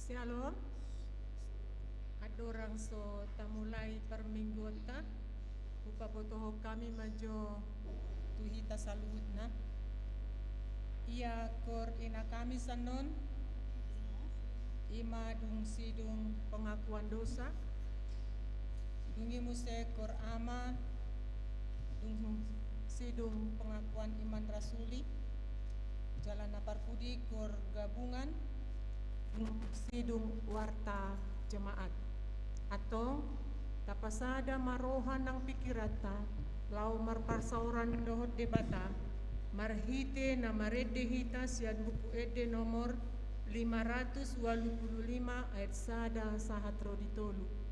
Shalom. Adorang so tamulai perminggota upa botoho kami majo tuhita saluhut na ia kor ina kami sanon ima dung sidung pengakuan dosa dungi muse kor ama dung sidung pengakuan iman rasuli jalan aparpudi kor gabungan sidung warta jemaat atau tapasada marohan ng pikirata lau marparsauran dohot debata marhite na maredehita siyan buku ede nomor 585 ayat sada sahatro ditolu.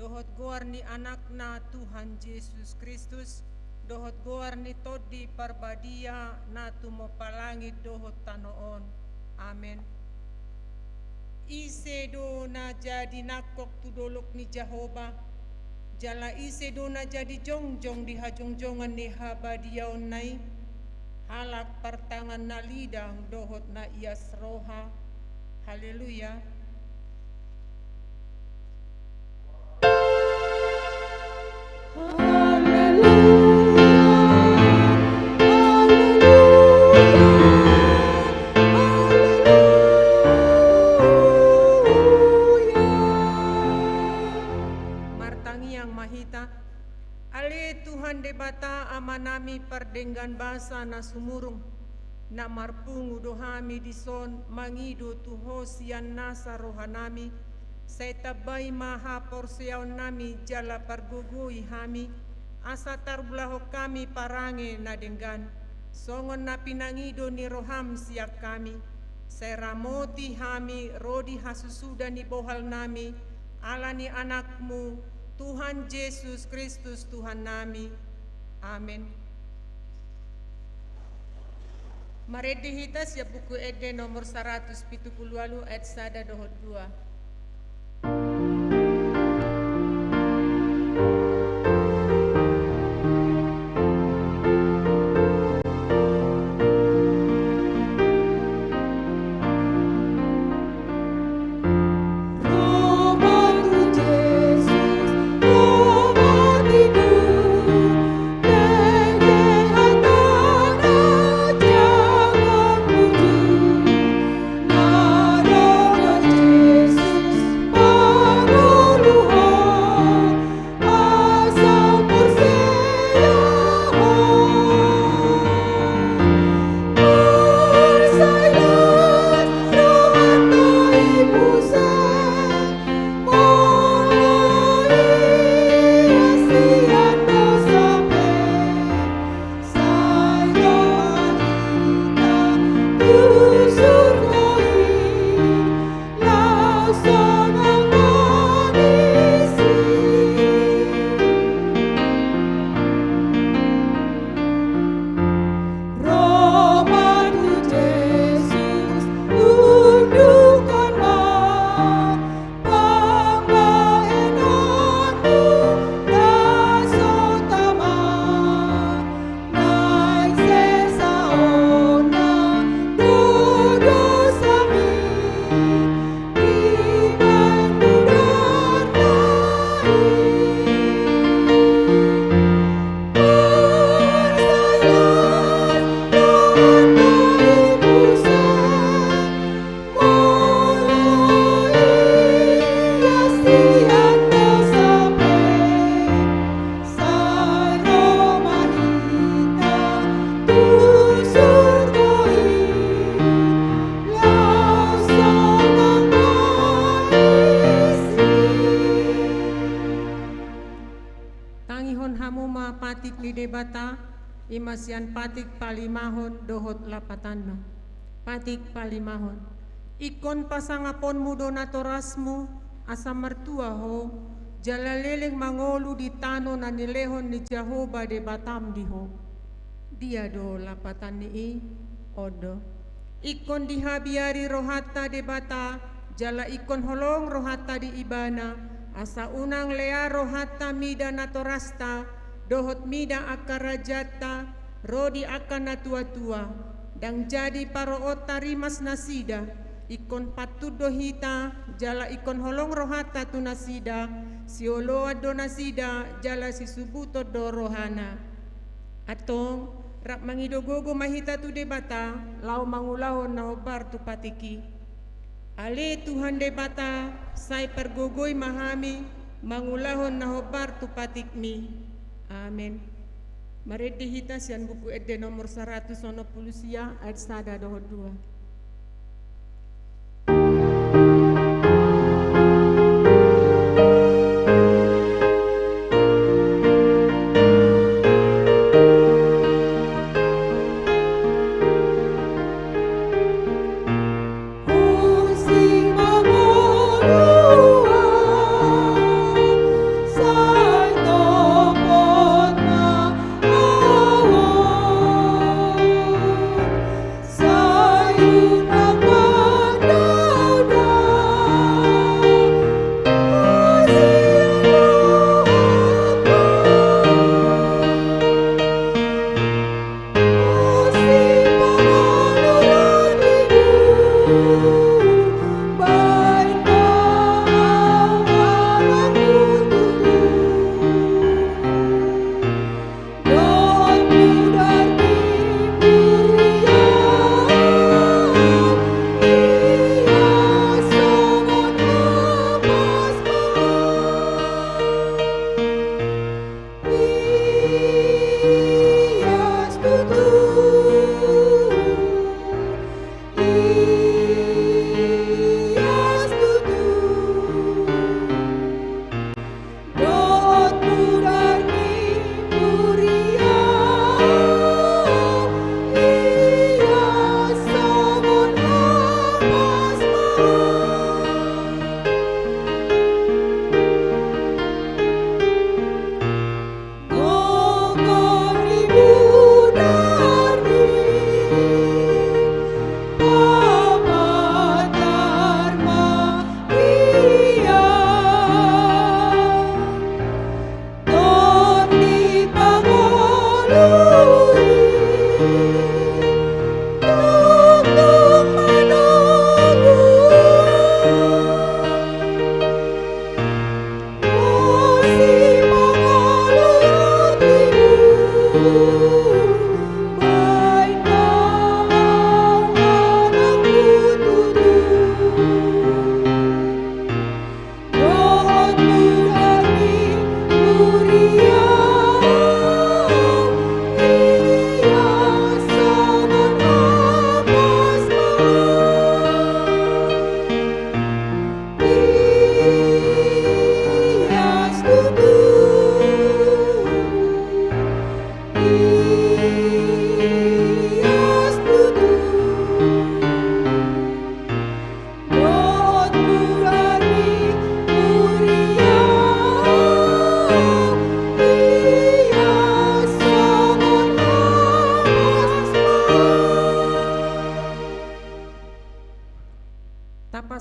dohot goar ni anakna Tuhan Yesus Kristus, dohot goar ni todi parbadia na tumo palangit dohot tanoon. Amen. Ise do na jadi nakok tudolok ni Jehovah, jala ise do na jadi jongjong di hajongjongan ni habadiaw nai, halak pertangan na lidang dohot na ias roha. Haleluya. Debata amanami pardenggan basa na sumurung na marpungu dohami dison mangido tuho sian nasa rohanami say tabay maha porsiyaw nami jala pargugui hami asa tarblaho kami parange na denggan songon na pinangido ni roham siak kami say ramoti hami rodi hasusuda ni bohal nami ala ni anakmu Tuhan Yesus Kristus Tuhan nami. Amin. Maredi hitas ya buku ede nomor 178 ayat 1 dohot 2. debata imasian patik palimahon dohot lapatanno. Patik palimahon. Ikon pasangapon mudo natorasmu asa mertua ho jalaleleng mangolu di tano na nilehon ni Jehovah de batam diho. Dia do lapatan ni odo. Ikon dihabiari rohata de bata jala ikon holong rohata di ibana asa unang lea rohata mida natorasta dohot mida akarajata rodi akan natua-tua dang jadi paroot tarimas nasida ikon patudo hita jala ikon holong rohata tu nasida sioloa do nasida jala si subuto do rohana atong rak mangidogogo mahita tu debata lau mangulahon na obar tu patiki ale Tuhan debata say pergogoy mahami mangulahon na obar tu patikmi amen. Maredi hita sian buku ede nomor 190 ayat 1 dohot 2.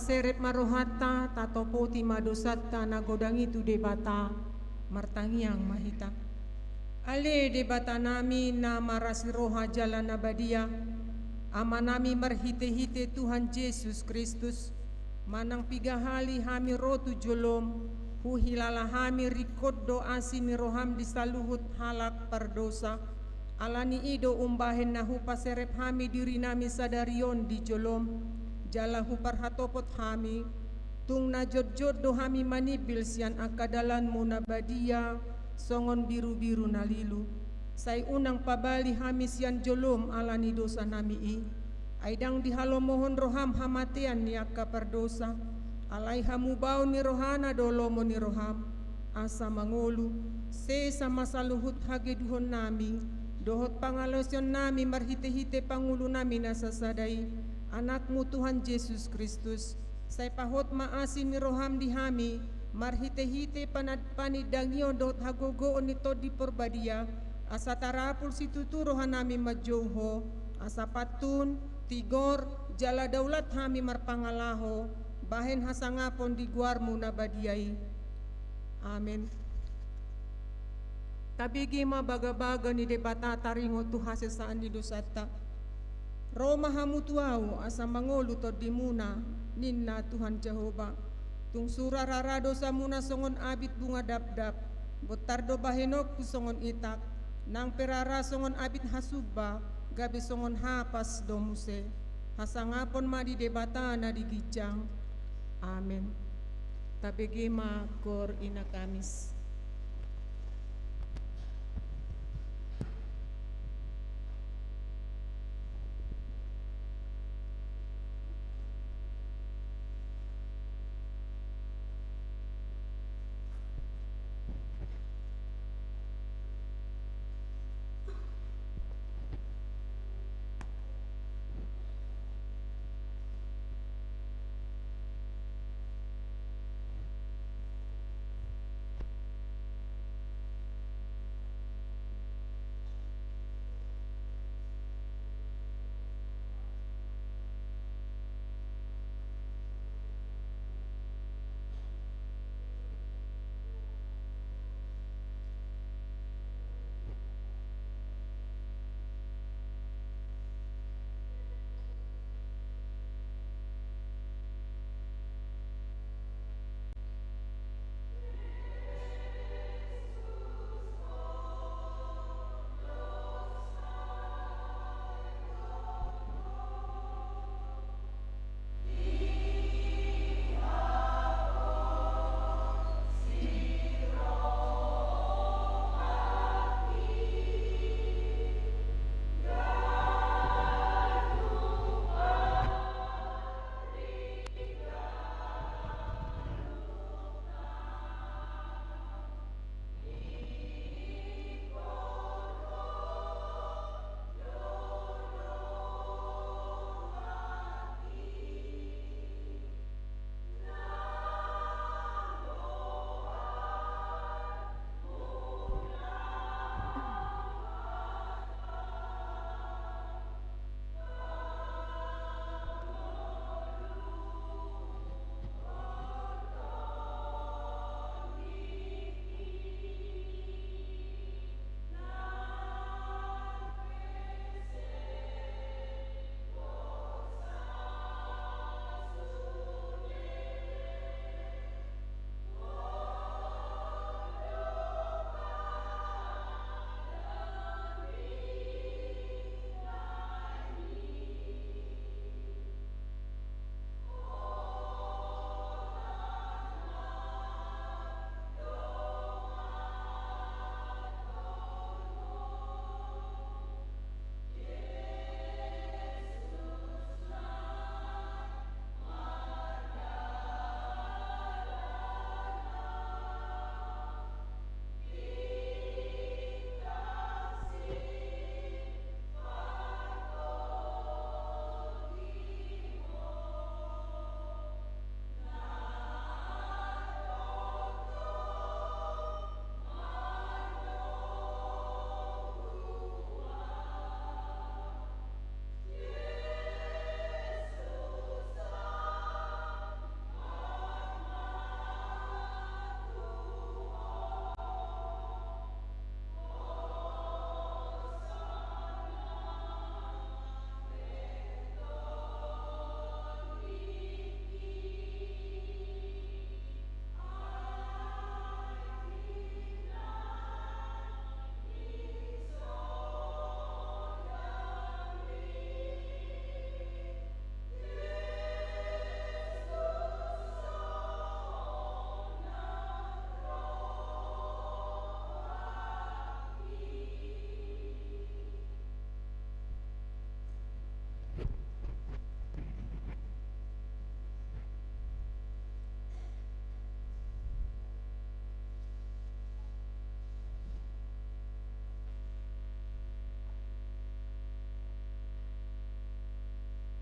Serep marohata tatopoti madosatta nagodangi tu debata martangiang mahita. Ale debata nami na marasi roha jalan abadia. Amanami marhite-hite Tuhan Yesus Kristus. Manang pigahali hami rotu jolom. Huhilala hami rikoddo asimi roham disaluhut halak perdosa. Alani ido umbahen nahu paserep hami diri nami sadarion di jolom. Jalahu parhatopot hami, tung najod-jod do hami manibil sian akadalan munabadia, songon biru-biru nalilu. Say unang pabali hami sian jolom alani dosa nami i. Aidang dihalo mohon roham hamatian niaka perdosa, alai hamu bau ni rohana dolomo ni roham. Asa mangolu, se sama saluhut hageduhon nami, dohot pangalosyon nami marhite-hite pangulu nami nasasadai. Anakmu Tuhan Yesus Kristus, say pahot maasi ni roham di hami, marhite-hite panidangyo dot hagogo nito di porbadia, asa tarapul situtu rohan nami majouho, asa patun, tigor, jala daulat hami marpangalaho, bahen hasangapon di guarmu nabadiai. Amin. Tabigi mabaga-baga ni debata taringo tu hasesaan di dosata. Roma hamutuau asa mangolu to dimuna ninna Tuhan Jehova. Tung sura rarado samuna songon abit bunga dap-dap. Botardo bahenok ku songon itak. Nang perara songon abit hasuba. Gabi songon hapas domuse. Hasangapon ma di debata na di gijang. Amen. Tabegi ma kor ina kamis.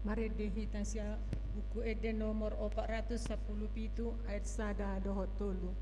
Mari dihita siya buku ede nomor 417 ayat sada dohot tolu.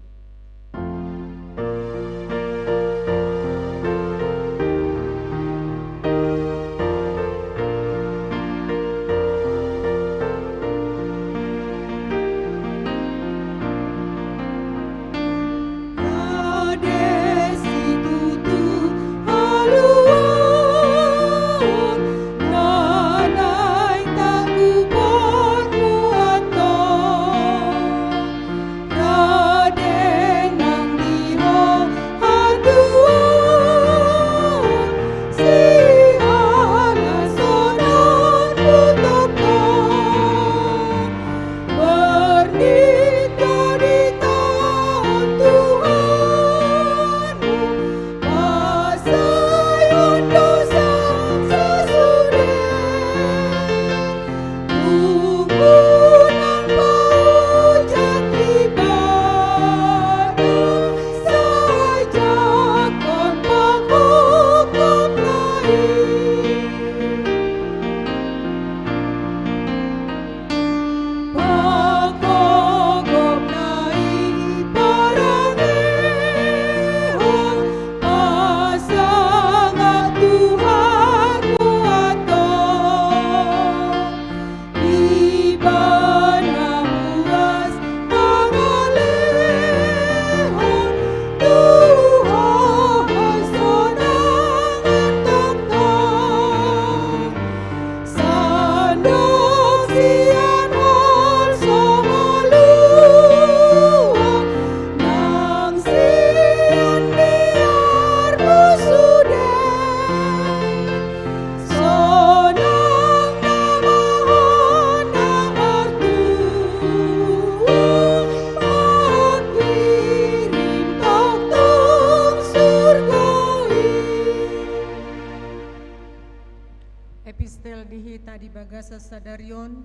Epistel dihita di bagasa sadarion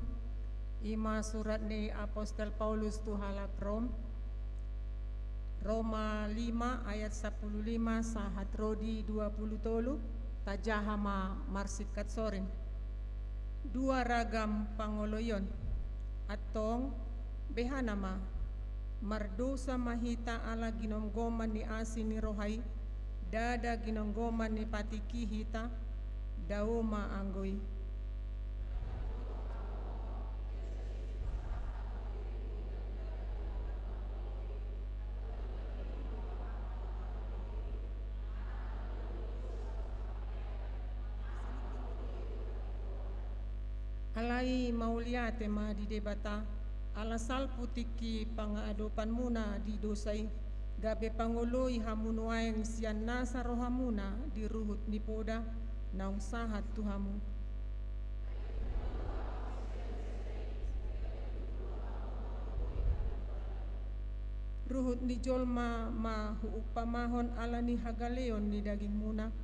ima surat ni Apostel Paulus tu halak Roma 5 ayat 15 sahat rodi 20 tolu tajahama marsikat sorin dua ragam pangoloyon atong behanama mardosa mahita ala ginonggoman ni asin ni rohai dada ginonggoman ni patiki hita dauma anggoy. Alai mauliate ma di debata alasal putiki pangaadopan muna di dosai gabe pangoloi hamunuaeng sian nasa rohamuna di ruhut ni poda naung sahat Tuhamu. Ruhut ni jolma ma huupamahon ala ni hagaleon ni daging muna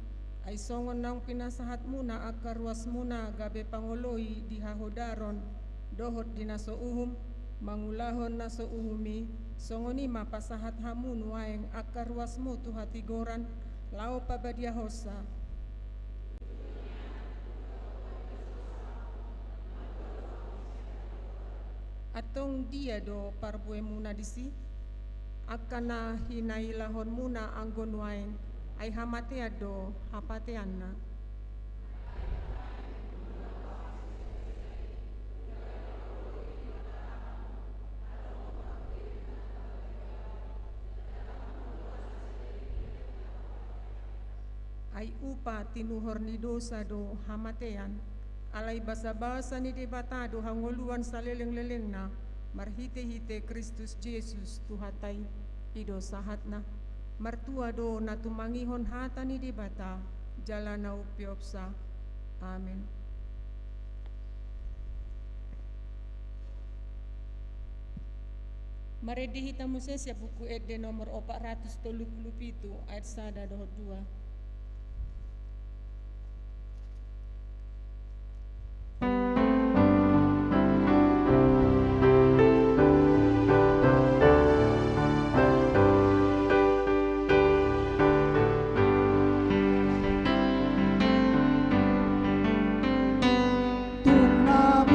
ay songon naung pinasahat muna akar ruas muna gabe pangoloi di hahodaron dohot di naso uhum mangulahon naso uhumi songoni ma pasahat hamun waeng akar ruasmu tuhatigoran lao pabadia hosa. Atong dia do parbue muna disi akana hinailahon muna anggon waeng ay hamatea do hapateanna. Ay upa tinuhor ni dosa do hamatean alay basa-basa ni debatado hangoluan sa leleng-leleng na marhite-hite Kristus Jesus tuhatay ido sahat na martua do na tumangihon hata ni debata jala na upiopsa. Amen. Mari dihita mo siya buku ede nomor 437 ayat sada dohot 2. Tungna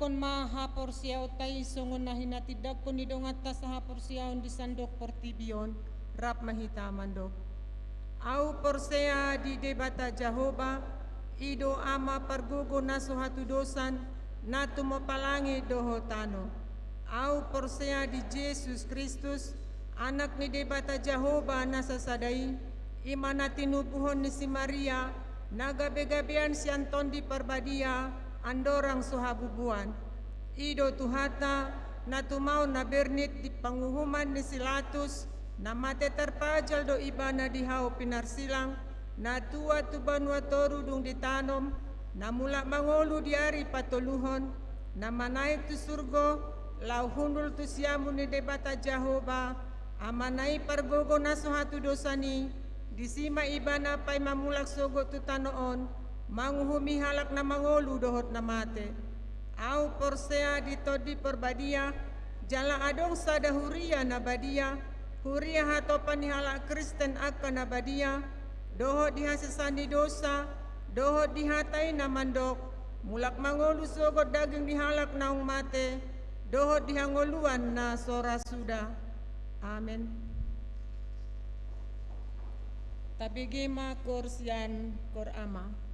kon ma hapor siyaw tay songon na hinatidag kon nidong atta sa hapor siyaw di sandok portibion rap mahitamandok. Au porsea di debata Jehovah ido ama pargogo na suhatu dosan na tumapalangi dohotano. Au porsea di Yesus Kristus anak ni debata Jehovah na sasadai imana tinubuhon ni si Maria nagabe-gabean si Anton di Parbadia andorang suhabubuan. Ido tuhata na tumau na bernit di panguhuman ni Silatus na mate terpajal do ibana di hau pinarsilang na tua tu banua toru dung ditanom na mula mangolu diari patoluhon na manai tu surgo lau hundul tu siamu ni debata Jehovah amanai pargogo na suhatu dosani disima ibana pai mamulak sogo tu tanoon manguhumi halak na mangolu dohot na mate. Au porsea ditodi perbadia jala adong sada huria na badia huria hatopan ni halak Kristen akan na badia dohot dihasesani dosa dohot dihatai na mandok mulak mangolu sogo daging dihalak naung mate dohot dihangoluan na sora sudah. Amin. Tabigima korsian korama.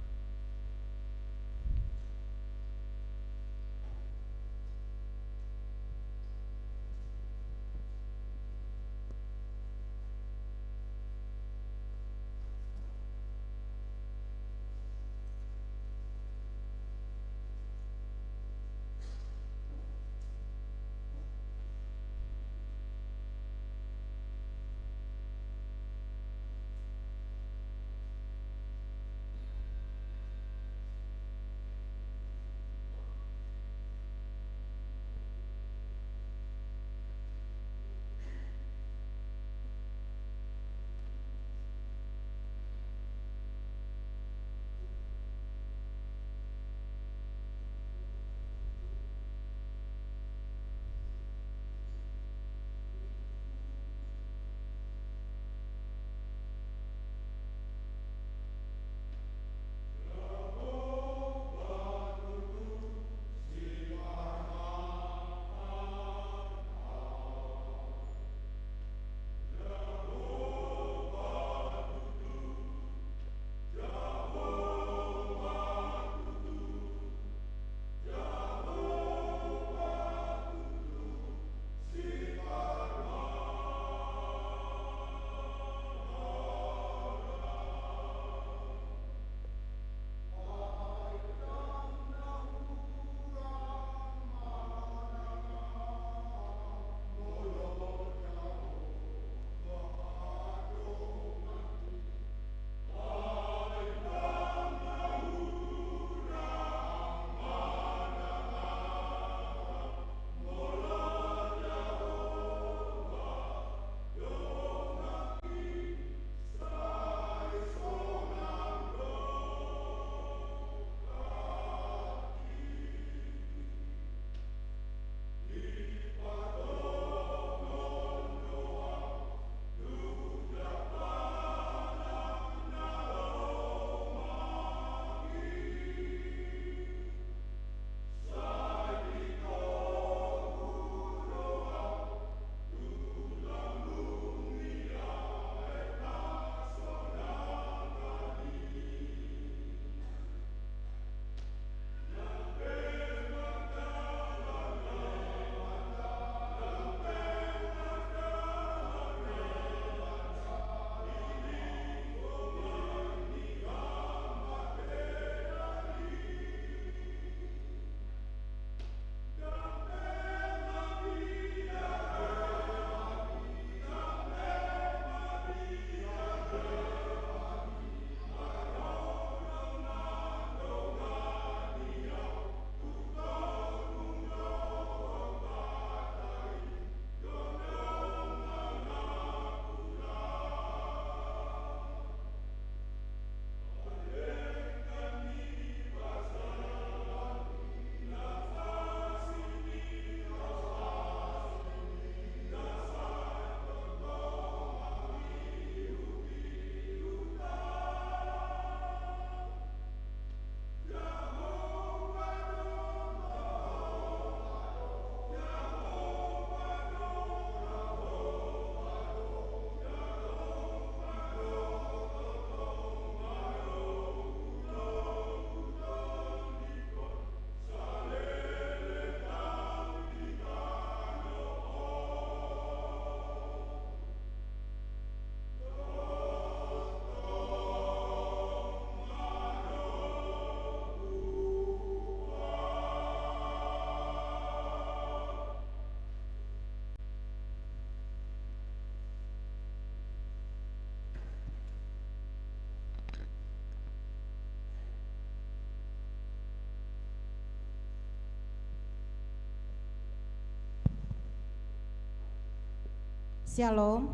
Shalom.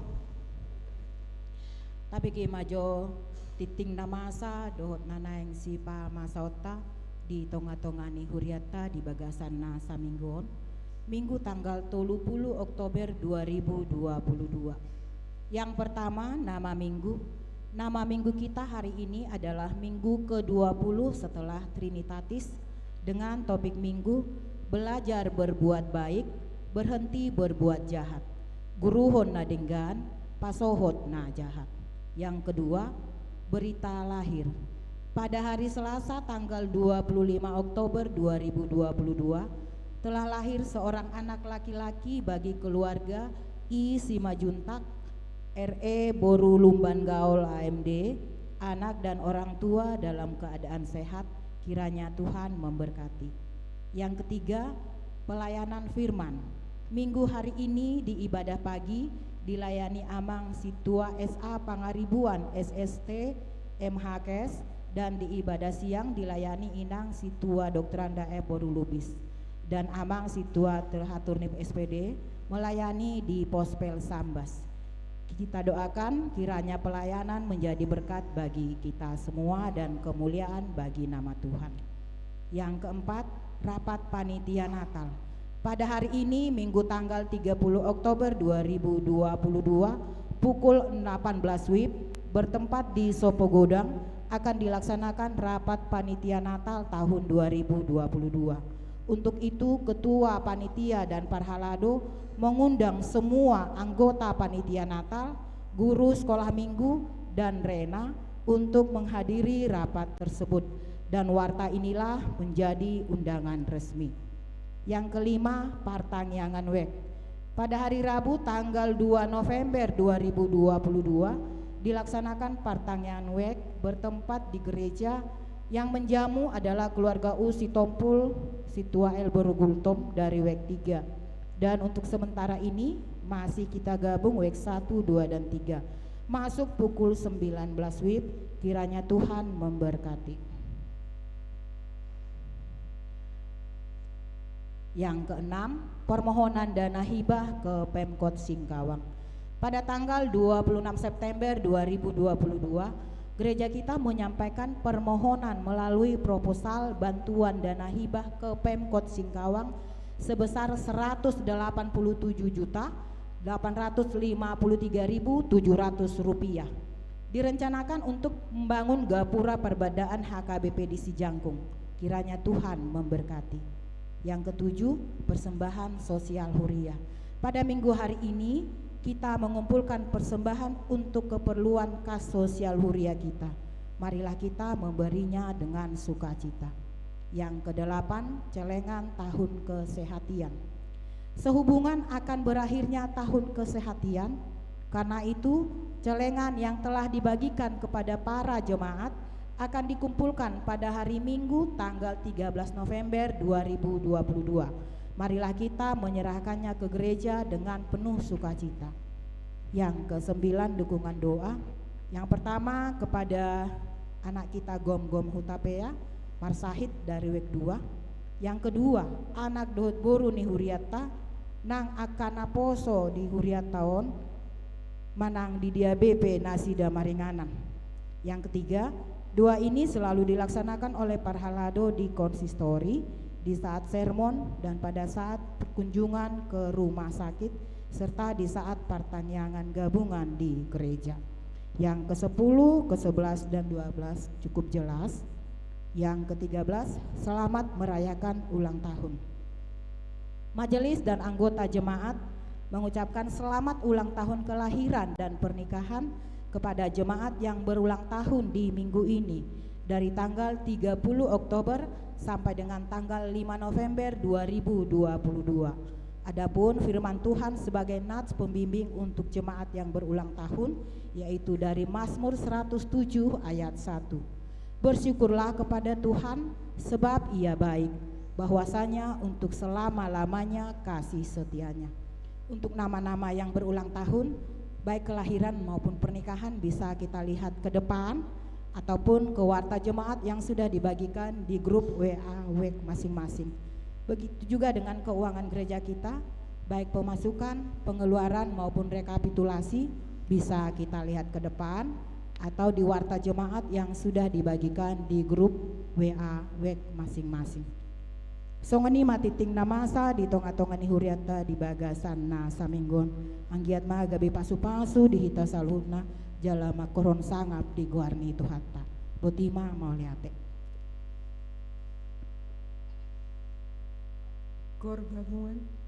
Tapi ki majo titing namasa dohot nanaeng sipa masaota di tonga-tongani huriata di bagasan na saminggon Minggu tanggal 30 Oktober 2022. Yang pertama nama minggu kita hari ini adalah minggu ke-20 setelah Trinitatis dengan topik minggu belajar berbuat baik, berhenti berbuat jahat. Guruhon na denggan, pasohot na jahat. Yang kedua, berita lahir. Pada hari Selasa tanggal 25 Oktober 2022 telah lahir seorang anak laki-laki bagi keluarga I Simajuntak RE Boru Lumban Gaul AMD. Anak dan orang tua dalam keadaan sehat, kiranya Tuhan memberkati. Yang ketiga, pelayanan firman. Minggu hari ini di ibadah pagi dilayani Amang Situa SA Pangaribuan SST MHKes dan di ibadah siang dilayani Inang Situa Dr. Anda Boru Lubis dan Amang Situa Terhaturnip SPD melayani di Pospel Sambas. Kita doakan kiranya pelayanan menjadi berkat bagi kita semua dan kemuliaan bagi nama Tuhan. Yang keempat, rapat panitia Natal. Pada hari ini Minggu tanggal 30 Oktober 2022 pukul 18 WIB bertempat di Sopogodang akan dilaksanakan rapat panitia Natal tahun 2022. Untuk itu Ketua Panitia dan Parhalado mengundang semua anggota panitia Natal, guru sekolah minggu dan Rena untuk menghadiri rapat tersebut dan warta inilah menjadi undangan resmi. Yang kelima, Partangyangan Wek. Pada hari Rabu tanggal 2 November 2022 dilaksanakan Partangyangan Wek bertempat di gereja. Yang menjamu adalah keluarga U Sitompul Situa El Borogultom dari Wek 3. Dan untuk sementara ini masih kita gabung Wek 1, 2 dan 3. Masuk pukul 19 WIB, kiranya Tuhan memberkati. Yang keenam, permohonan dana hibah ke Pemkot Singkawang. Pada tanggal 26 September 2022, gereja kita menyampaikan permohonan melalui proposal bantuan dana hibah ke Pemkot Singkawang sebesar Rp187.853.700. Direncanakan untuk membangun gapura perbadaan HKBP di Sijangkung. Kiranya Tuhan memberkati. Yang ketujuh, persembahan sosial huriah. Pada minggu hari ini kita mengumpulkan persembahan untuk keperluan kas sosial huriah kita. Marilah kita memberinya dengan sukacita. Yang kedelapan, celengan tahun kesehatian. Sehubungan akan berakhirnya tahun kesehatian, karena itu celengan yang telah dibagikan kepada para jemaat akan dikumpulkan pada hari Minggu tanggal 13 November 2022. Marilah kita menyerahkannya ke gereja dengan penuh sukacita. Yang kesembilan, dukungan doa. Yang pertama kepada anak kita Gom Hutapea Marsahid dari Wek 2. Yang kedua, anak Dohot Boru ni Huriata nang akana poso di Huriataon manang di dia BP Nasida Maringanan. Yang ketiga, doa ini selalu dilaksanakan oleh Parhalado di konsistori, di saat sermon dan pada saat kunjungan ke rumah sakit serta di saat pertanyaan gabungan di gereja. Yang ke-10, ke-11 dan 12 cukup jelas. Yang ke-13, selamat merayakan ulang tahun. Majelis dan anggota jemaat mengucapkan selamat ulang tahun kelahiran dan pernikahan kepada jemaat yang berulang tahun di minggu ini dari tanggal 30 Oktober sampai dengan tanggal 5 November 2022. Adapun firman Tuhan sebagai nats pembimbing untuk jemaat yang berulang tahun yaitu dari Mazmur 107 ayat 1. Bersyukurlah kepada Tuhan sebab Ia baik, bahwasanya untuk selama-lamanya kasih setianya. Untuk nama-nama yang berulang tahun baik kelahiran maupun pernikahan bisa kita lihat ke depan ataupun ke warta jemaat yang sudah dibagikan di grup WA WEK masing-masing. Begitu juga dengan keuangan gereja kita, baik pemasukan, pengeluaran maupun rekapitulasi bisa kita lihat ke depan atau di warta jemaat yang sudah dibagikan di grup WA WEK masing-masing. Songani matiting namasa di tonga-tongani huriata di bagasan na saminggon anggiat ma gabi pasu-pasu di hita salurna jalama koron sangap di guarni itu hatta botima mau liate Gor gabungan.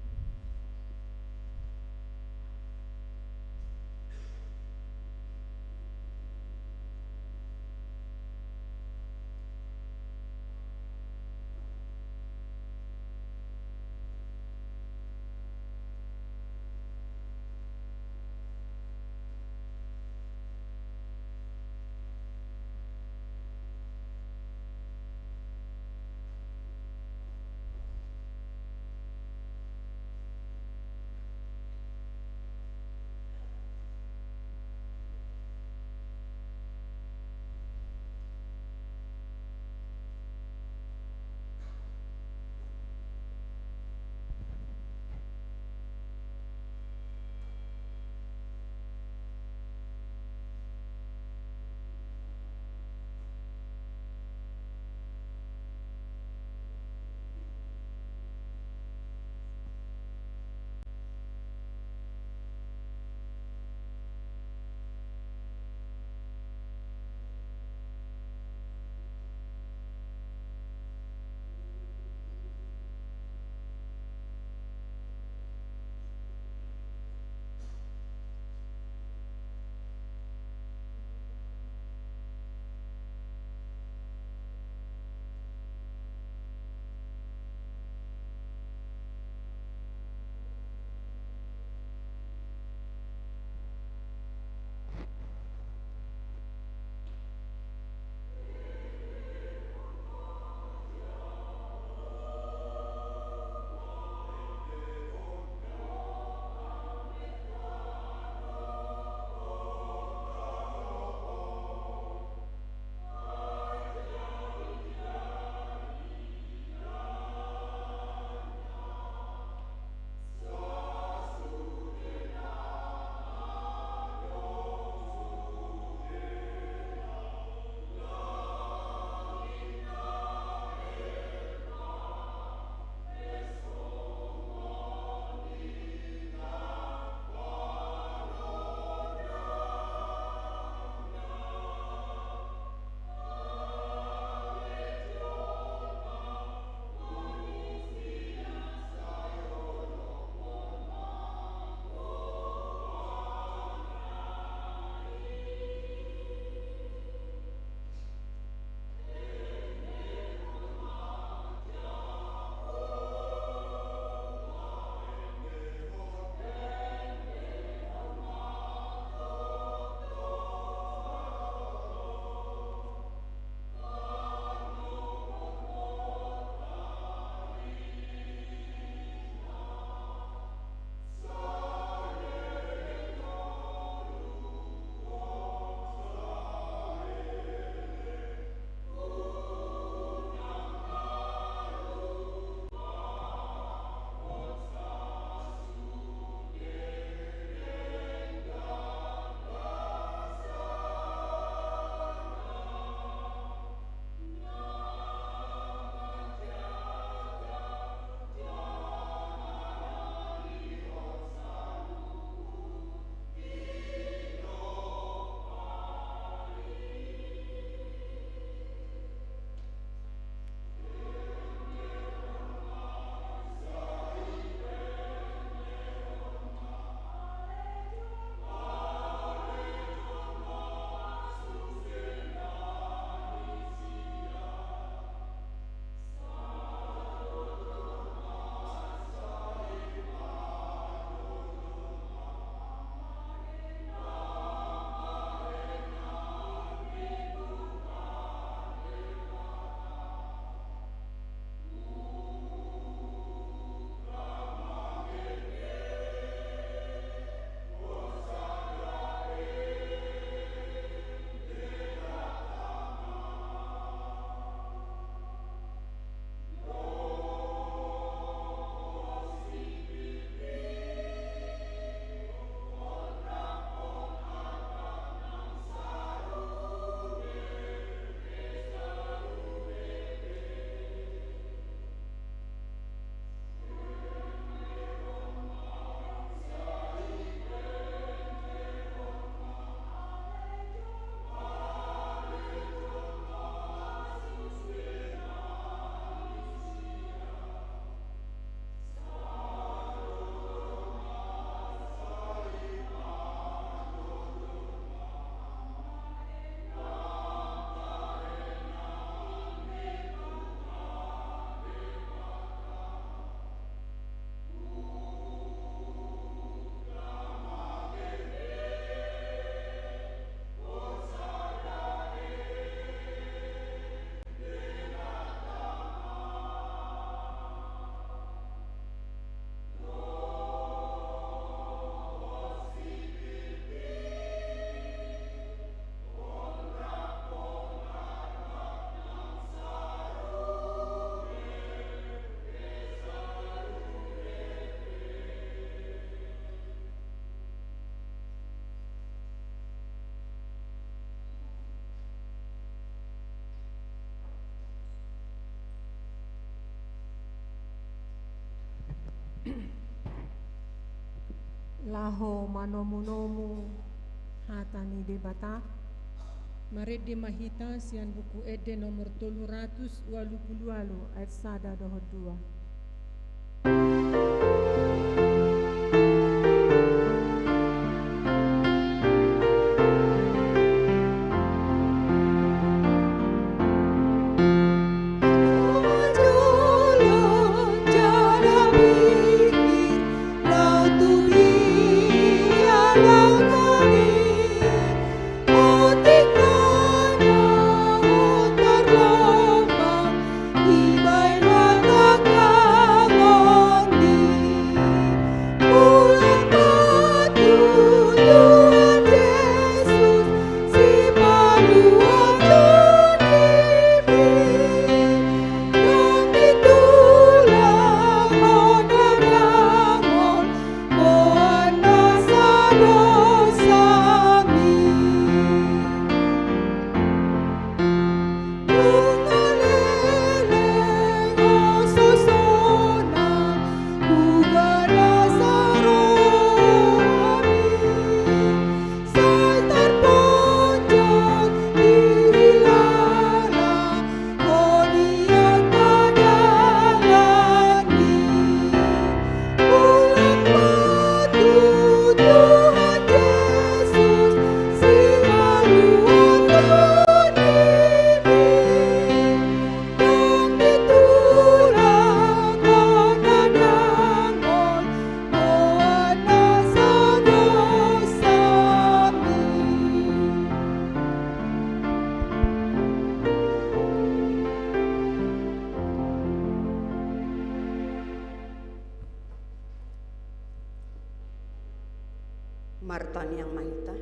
laho manomu-nomu hatani debata mari di mahita sian buku ede nomor 388 ayat sada dohot 2. Martani yang mahita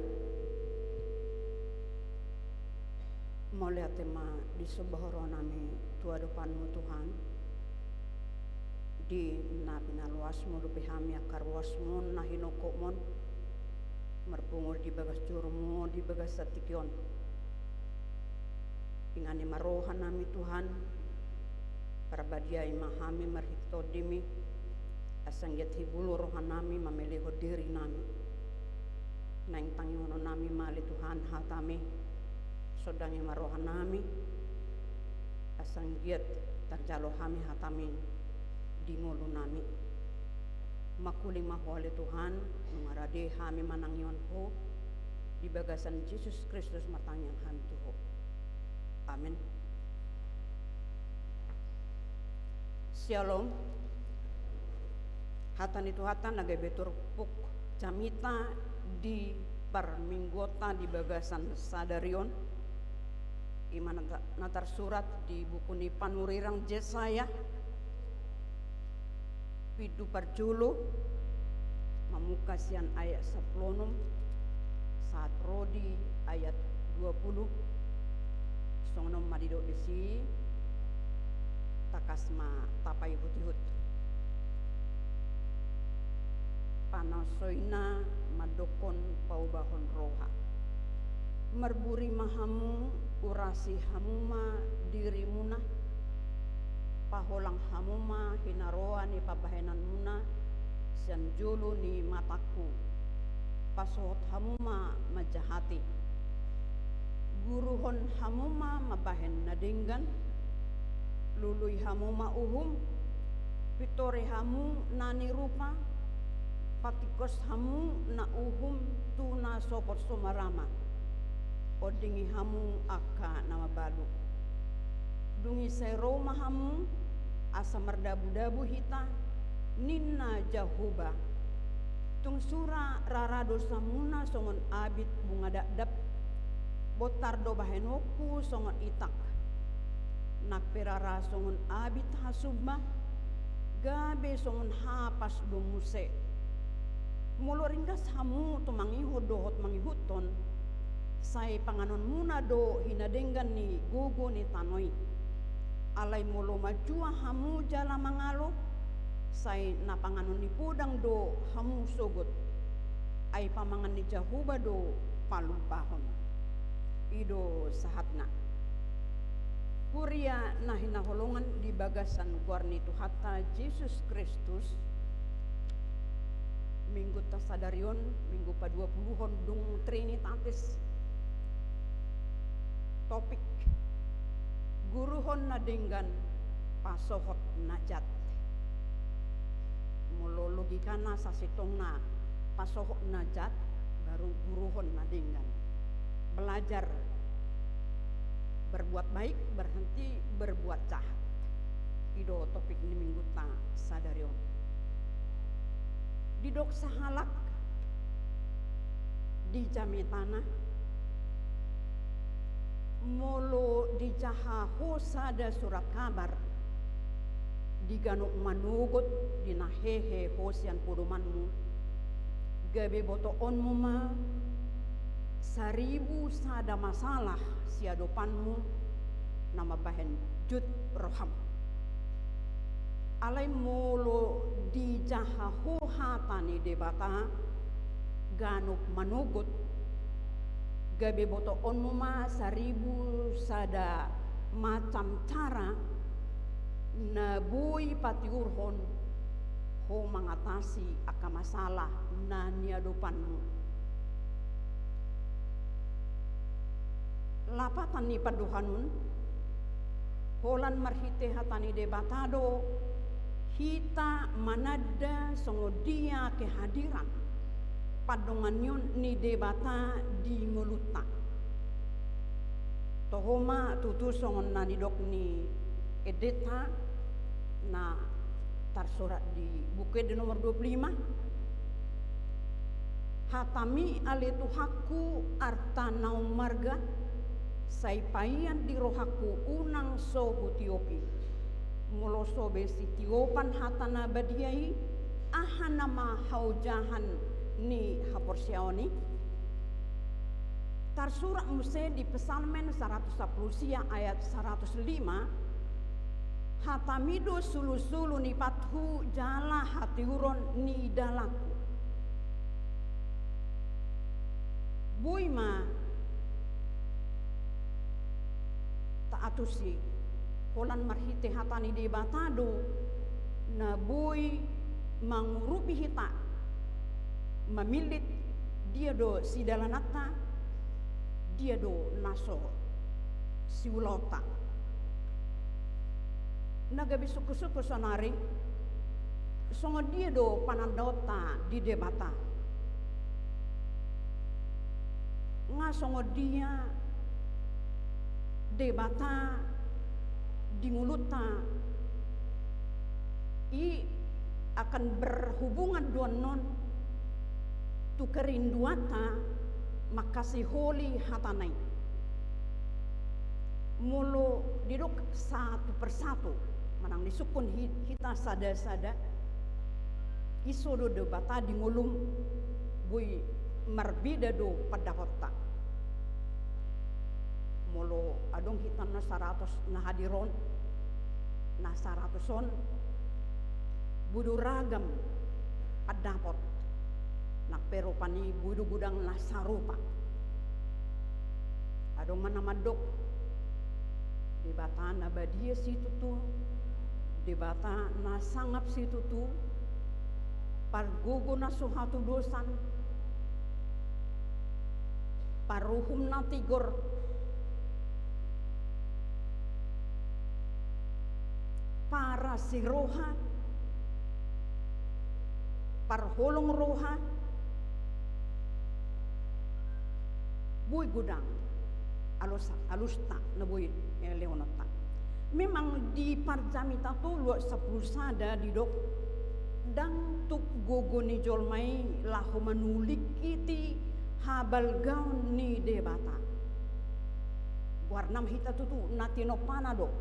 mulai tema di sebuah nami tua depanmu Tuhan di napina luasmu lupi hami akar luasmu nahinokokmon merpungul di bagas jurmu di bagas satikion ingani marohan nami Tuhan parabadiai mahami marhito dimi asangget hibulu rohan nami mameliho diri nami nang tangyono nami mali Tuhan hatami sodangi marohan nami asanggiat terjalo hami hatami di ngolu nami makuli mahwali Tuhan mengarade hami manangyon ho di bagasan Yesus Kristus matangyan hami tuho amin. Shalom hatan itu hatan nagai betur puk camita di perminggota di bagasan sadarion iman natar surat di buku ni panurirang Jesaya pidu parjulu mamukasian ayat 10 saat rodi ayat 20 songnom madido besi takasma tapai hutihut panasoina madokon paubahon roha merburi mahamu urasi hamuma dirimuna paholang hamuma hinaroa ni pabahenan muna sian julu ni mataku pasohot hamuma majahati guruhon hamuma mabahen nadinggan lului hamuma uhum pitore hamu nani rupa patikos hamu na uhum tu na sopot somarama odingi hamu aka nama balu dungi seroma hamu asa merdabu-dabu hita ninna jahuba tung sura rarado samuna songon abit bunga dakdap botar do bahenoku songon itak nak perara songon abit hasubma gabe songon hapas do muse mulo ringgas hamu to mangihud dohot mangihuton sai panganon muna do hinadenggan ni gogo ni tanoi alai mulo majua hamu jala mangalo sai na panganon ni pudang do hamu sogot ai pamangan ni jahuba do palumpahon ido sahatna kuria nahina holongan di bagasan guarni tu hatta Yesus Kristus minggu tasadarion minggu pa 20 dung Trinitatis topik guruhon na dinggan pasohot najat mulo logika na sa sitong na pasohot najat baru guruhon na dinggan belajar berbuat baik berhenti berbuat jahat. Ido topik ni minggu ta sadarion didok sahalak di jametana molo di jahaho sada surat kabar di ganuk manugot di nahehe hosian pudumanmu gabe botoonmu ma 1000 sada masalah siadopanmu nama bahen jut roham alai molo di jahaho hatani debata ganuk manugot gabe botoonmu ma 1000 sada macam cara na bui patiurhon ho mengatasi aka masalah na niadopanmu lapatan ni paduhanun holan marhite hatani debatado hita manada songodia kehadiran padonganyon ni debata di nguluta tohoma tutu songon na nidok ni edeta na tarsurat di buku di nomor 25 hatami ale tuhaku arta naum marga saipayan di rohaku unang sohu tiopi muloso besi tiopan hatana badiai ahanama haujahan ni haporsiaoni tarsurak muse di pesalmen 110 sia ayat 105 hatamido sulu-sulu ni pathu jala hatiuron ni dalaku buima atusi holan marhite hatani debatado na boy mangurupi hita mamilit dia do sidalanata dia do naso siulota nagabi suku-suku sonari songo dia do panandota di debata nga songo dia debata di nguluta i akan berhubungan duanon tu kerinduata makasih holi hatanai mulu diduk satu persatu manang disukun kita sada-sada isodo debata di ngulum bui marbida do pada kota molo adong hitan na 100 na hadiron na 100-on budu ragam adapot nak pero pani budu gudang na sarupa adong manamadok debata na badia situ tu debata na sangap situ tu pargogo na suhatu dosan paruhum na tigor para si roha parholong roha buy gudang alusta na buy leonota memang di parjamita tulu sapulsada di dok dang tuk gogo ni jolmai lahu manulik kiti habal gaun ni debata warnam hita tutu natinopana do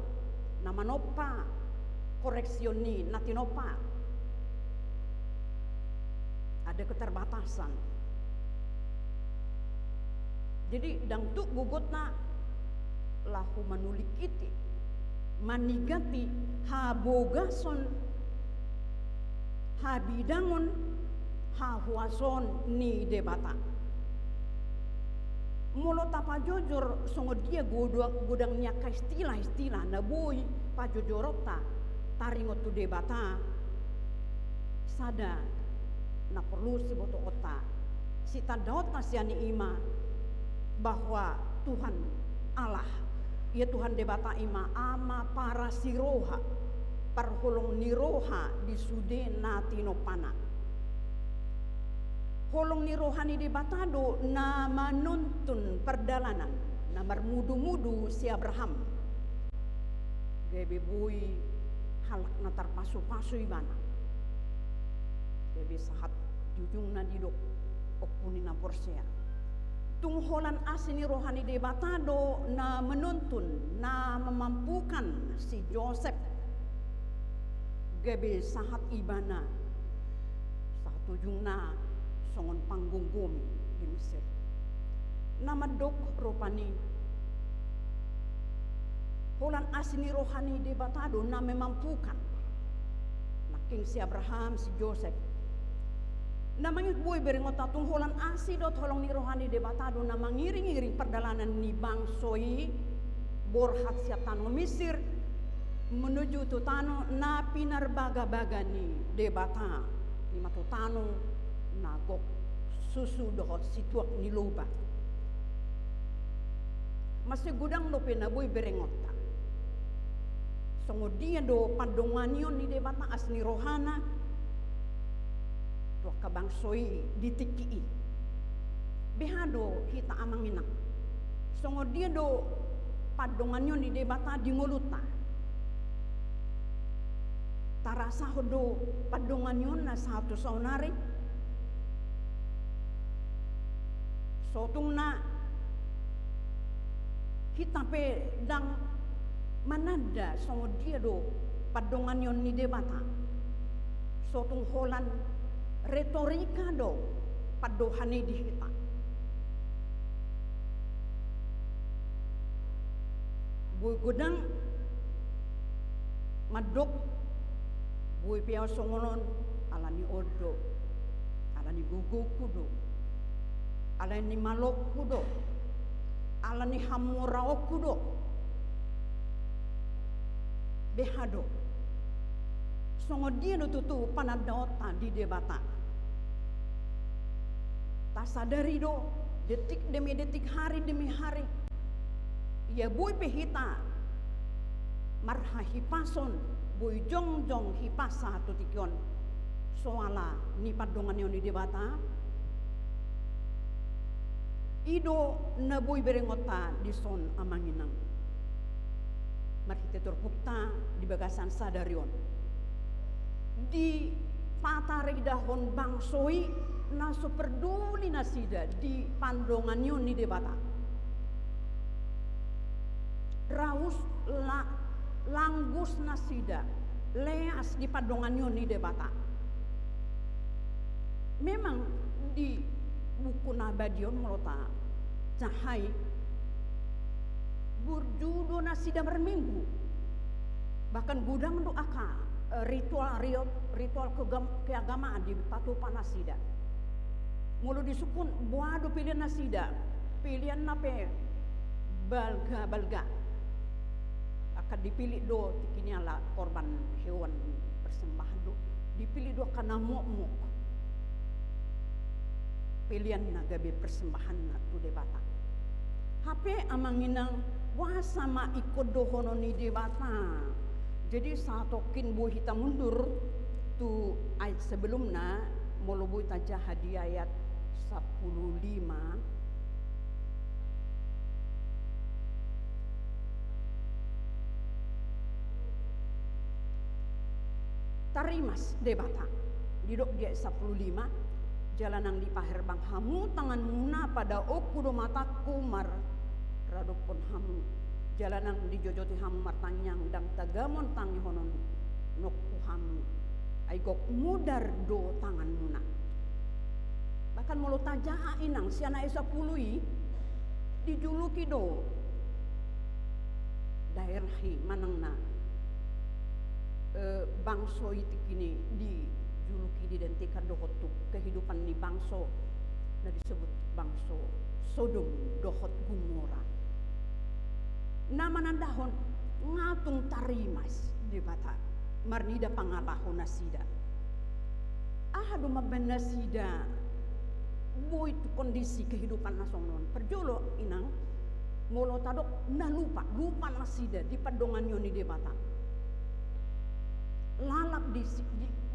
namanopa koreksioni natinopa ada keterbatasan jadi dang tuk gugutna lahu manulikiti manigati habogason habidangon hahuason ni debata mulo tapa jujur songo dia gudangnya ka istilah na boy pajujurota taringot tu debata sada na perlu si boto ota si tadaot na siya ni ima bahwa Tuhan Allah ya Tuhan debata ima ama para siroha parholong ni roha di sude na tinopana holong ni roha ni debatado na manuntun perjalanan na marmudu-mudu si Abraham gebe bui halak na tarpasu-pasu ibana gebe sahat jujung na didok okuni na porsea tungholan asin ni rohani debatado na menuntun na memampukan si Joseph gebe sahat ibana sahat ujung na songon panggunggum di Mesir nama dok ropani holan asini rohani debatado na memampukan naking si Abraham si Joseph namanya boy beringot tatung holan asi dot holong ni rohani debatado na mangiring-iring perjalanan ni bangsoi borhat siatan Mesir menuju tutano na pinarbaga-baga ni debata ni matutano na gok susu dohot situak ni loba masih gudang lo penaboy berengot ta songo dia do padonganion ni debata asni rohana to kabangsoi ditikii behado hita amanginak songo dia do padonganion ni debata di ngoluta tarasa hodo padonganion na satu saunari sotung na kita pe dang manada songo dia do padonganion ni debata sotung holan retorika do padohani di kita bui gudang madok bui piao songonon alani odo alani gugu kudo alani malok kudo alani hamurao kudo behado songo dia no tutu panadota di debata tak sadari do detik demi detik hari demi hari ya boy pehita marha hipason boy jong hipasa tu tikion soala ni padongan yang di debata ido na boy berengota di son amanginang marhite terpukta di bagasan sadarion di patare dahon bangsoi na superduli nasida di pandonganyo ni debata raus langgus nasida leas di pandonganyo ni debata memang di buku nabadion melota cahai burjudo nasida berminggu bahkan gudang doaka ritual keagamaan di Patu Panasida mulu disukun buado pilihan nasida pilihan nape balga akan dipilih do tikini ala korban hewan persembahan do dipilih do karena mok pilihan nagabe persembahan na tu debata HP amanginang wah sama ikut dohono ni debata jadi satokin bu hitam mundur tu ayat sebelumnya mulubu tajah hadiah ayat 15 tarimas debata didok dia 15 jalan yang dipaher bang hamu tangan muna pada okudo mataku mar radopon hamu jalan yang dijojoti hamu martanyang dang tagamon tangi honon nokku hamu aigok mudar do tangan muna bahkan mulu tajaa inang siana esa pului dijuluki do daerah manang na bangso itik ini dijuluki didentikan dohotu kehidupan ni bangso na disebut bangso Sodom dohot Gomora nama nandahon ngatung tarimas di bata marnida pangalahon nasida ahadu mabena sida boy tu kondisi kehidupan nasional perjolo inang molo tadok na lupa nasida di padongan yoni de bata lalap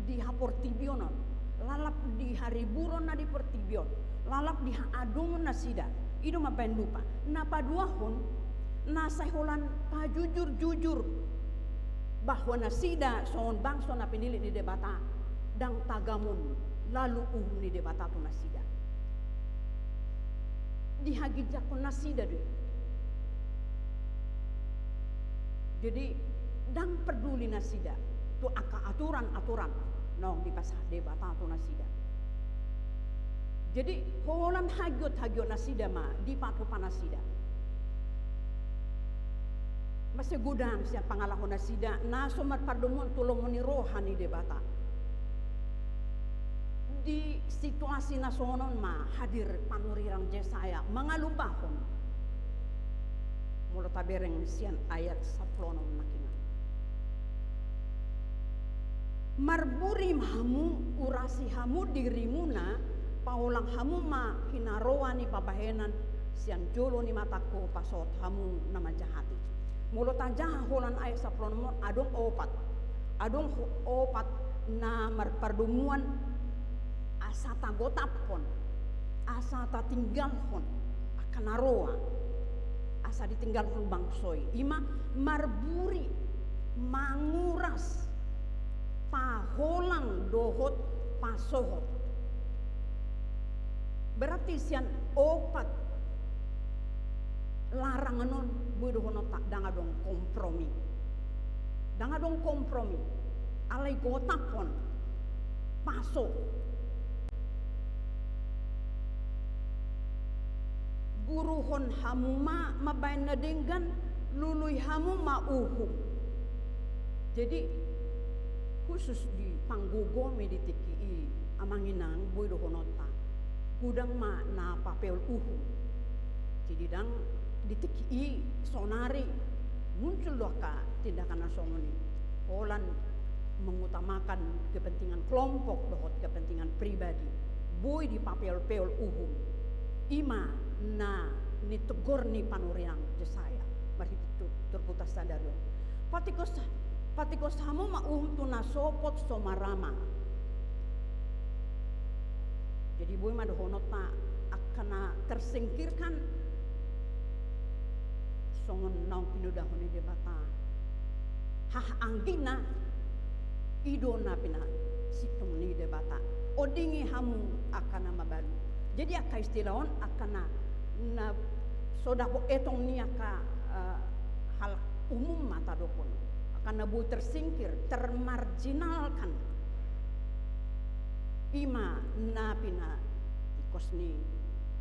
di hapor tibionon lalap di hari buron na di pertibion lalap di adungun nasida ido maben lupa na paduahon na saholan pa jujur bahwa nasida soon bangso na pinili ni debata dang tagamun lalu ni debata tu nasida dihagijak tu nasida deh. Jadi dang peduli nasida tu aka aturan nong di pasah debata tu nasida. Jadi holan hagyot nasida ma di patu panasida. Masih gudang siap pangalahon nasida na somat pardomon tulomoni rohani debata. Di situasi nasional ma hadir panurirang Jesaya mangalubahon mulo tabereng sian ayat saplonon nakina marburim hamu urasi hamu dirimuna paulang hamu ma hinaroani pabahenan sian jolo ni mataku pasot hamu nama jahati mulo tajah holan ayat saplonon adong opat na marpardumuan asata gotapon asata tinggalhon akan naroa asa ditinggalhon bangsoi ima marburi manguras paholang dohot pasohot berarti sian opat laranganon budohono tak dangadong kompromi alai gotapon paso guruhon hamu mabain nadenggan lului hamu uhum. Jadi khusus di panggogomi di TKI amanginang boy dohonota gudang ma na papel uhum. Jadi dang di TKI sonari muncul doh ka tindakan nasongoni holan mengutamakan kepentingan kelompok dohot kepentingan pribadi boy di papel uhum. Ima na ni tegur ni panuriang Jesaya mari terputas sadario patikos hamu ma tu nasopot somarama jadi boy ma dohonot na akan tersingkirkan songon naung pinudahon ni debata hah anggina idona pina situng ni debata odingi hamu akan mabalu jadi aka istilahon akan na sodako etong ni aka hal umum mata dokon akan nabu tersingkir termarginalkan ima na pina ikos ni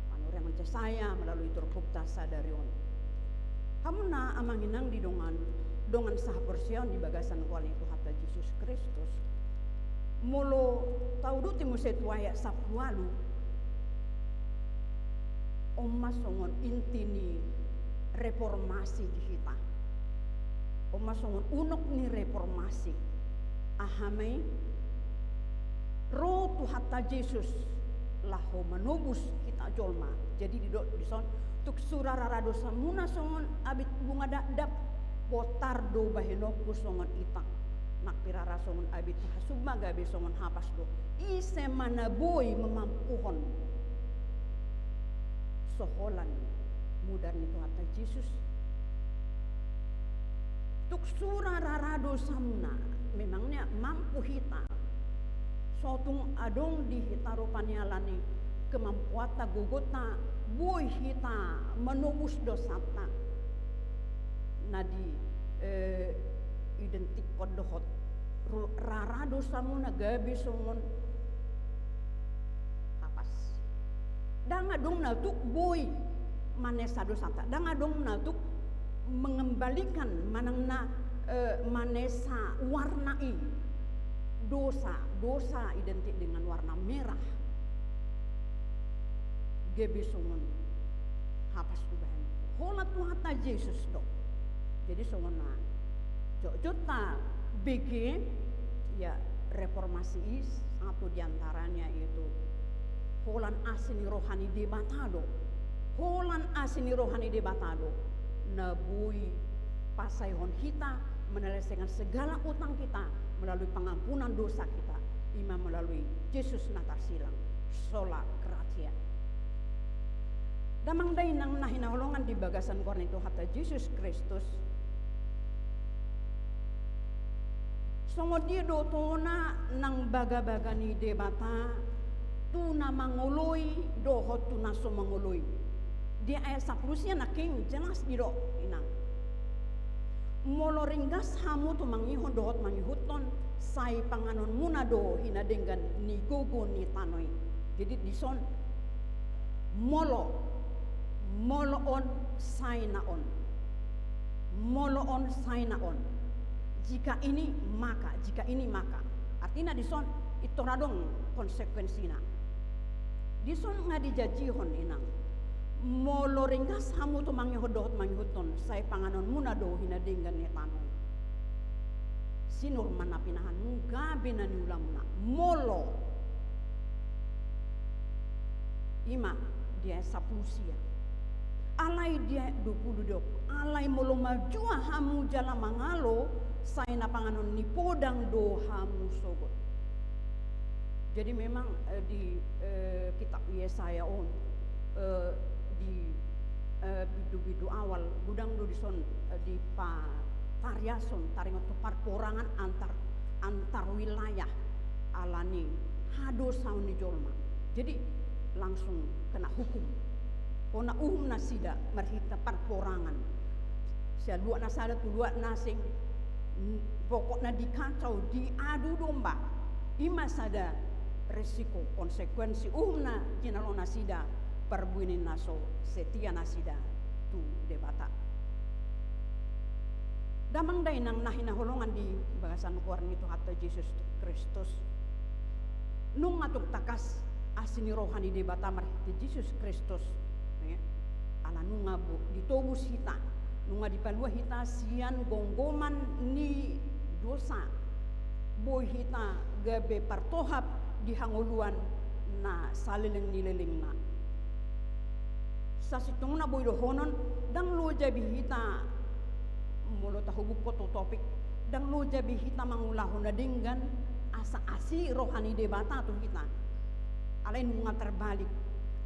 panuriang Jesaya melalui terbukta sadarion kamu na amanginang di dongan sah persian di bagasan kuali itu hatta Yesus Kristus mulo taudu timuset waya sapwalu Oma songon inti ni reformasi di kita. Oma songon unok ni reformasi. Ahamai roh tu hatta Yesus laho menubus kita jolma. Jadi di son tuk surara dosa muna songon abit bunga dap botardo bahenoku songon itak. Nak pirara songon abit hasubma gabe songon hapas do. Ise mana boy memampuhon soholan mudar itu kata Yesus tuk surararado samna memangnya mampu hita sotung adong di hita rupanyalani kemampuata gugota boy hita menubus dosata nadi identik kodohot rarado samuna gabi songon dangadong natuk boy manesa dosata dangadong natuk mengembalikan manang na manesa warnai dosa identik dengan warna merah gebe songon hapas tubahan holat tuata Yesus dok jadi songon na jota BG ya reformasi is satu diantaranya itu holan asini rohani de batado. Holan asini rohani de batado. Nabui pasaihon kita menyelesaikan segala utang kita melalui pengampunan dosa kita. Ima melalui Yesus natarsilang. Sola gratia. Damang day nang nahinaholongan di bagasan korn itu hata Yesus Kristus. Songo dia dotona nang baga-baga ni debata tu na mangoloi dohot tu na so mangoloi. Dia ayat 10 na king jelas di do inang. Molo ringgas hamu tu mangihon dohot mangihuton sai panganon munado hina dengan ni gogo ni tanoi. Jadi dison molo on sai na on. Molo on sai na on. Jika ini maka, artinya dison itu radong konsekuensina. Dison ngadi jajihon inang. Molo ringgas hamu tu mangihodot mangihuton saya panganon munado hina dengan netano. Sinur manapinahan muga binani ulamuna. Molo ima dia sapusia. Alai dia 22. Alai molo majua hamu jala mangalo saya na panganon ni podang do hamu sogot. Jadi memang di kitab Yesaya di bidu-bidu awal budang do dison di tariason taringot parporangan antar wilayah alani hado sauni jolma. Jadi langsung kena hukum. Kona nasida marhita parporangan. Sia dua nasada tu dua nasing pokoknya dikacau, diadu domba. Ima sada resiko konsekuensi na jinalo nasida perbuinin naso setia nasida tu debata. Damang day nang nahinaholongan di bahasan kuarn itu hatta Yesus Kristus. Nung atuk takas asini rohani debata marhiti Yesus Kristus. Ala nunga bu ditobus hita. Nunga dipalua hita sian gonggoman ni dosa. Boy hita gabe partohap di hanguluan na salileng nileleng na. Sa sitong na boy dohonon dang lo jabi hita mulo tahubuk ko to topik dang lo jabi hita mangulahon na dinggan asa asi rohani debata tu hita. Alay nunga terbalik.